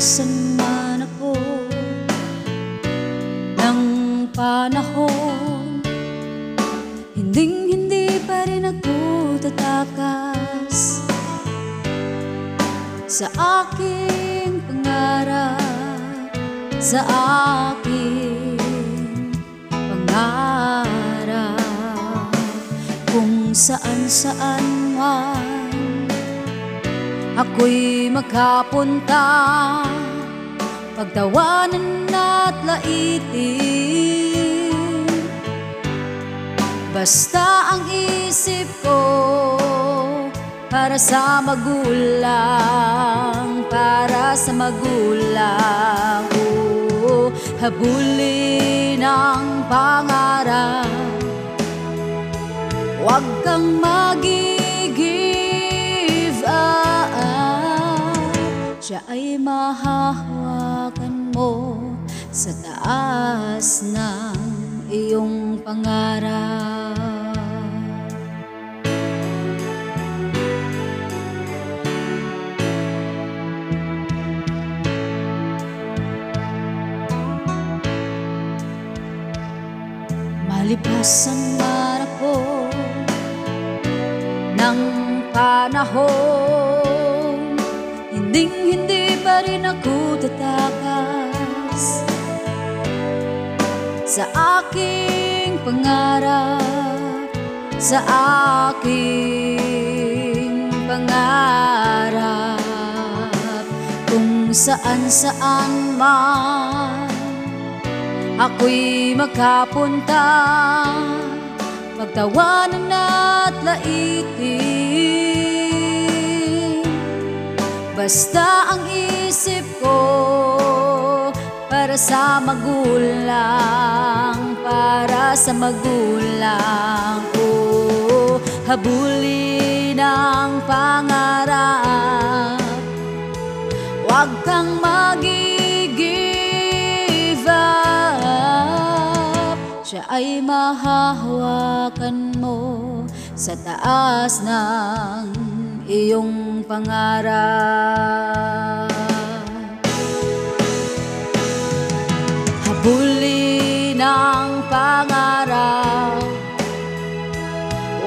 Malipasan man ako ng panahon, hindi pa rin ako tatakas sa aking pangarap, sa aking pangarap. Kung saan man ako'y makapunta, pagtawanan at laitin, basta ang isip ko para sa magulang, para sa magulang. Habulin ang pangarap, huwag kang mag-give up. Siya ay mahahawakan mo sa taas ng iyong pangarap. Malipasan man ako ng panahon, hindi pa rin ako tatakas sa aking pangarap, sa aking pangarap. Kung saan man ako'y makapunta, pagtawanan at laitin, basta ang isip ko para sa magulang, para sa magulang. Habulin ang pangarap, huwag kang mag-give up. Siya ay mahahawakan mo sa taas ng iyong pangarap. Habulin ang pangarap,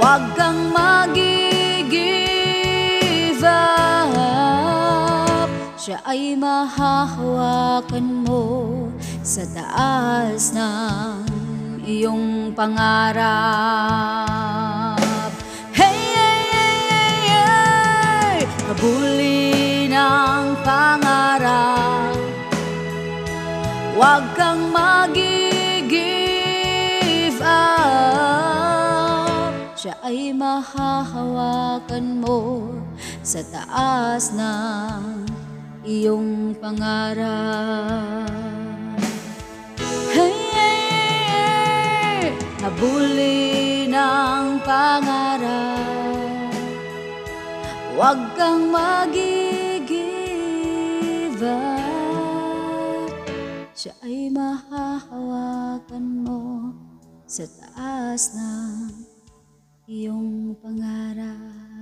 huwag kang mag-give up. Siya ay mahahawakan mo sa taas ng iyong pangarap. Hey, hey, hey, hey, hey! Habulin ang pangarap, huwag kang mag-give up. Siya ay mahahawakan mo sa taas ng iyong pangarap. Hey, hey, hey! Habulin ang pangarap, huwag kang mag-give up. Siya ay mahahawakan mo sa taas ng iyong pangarap.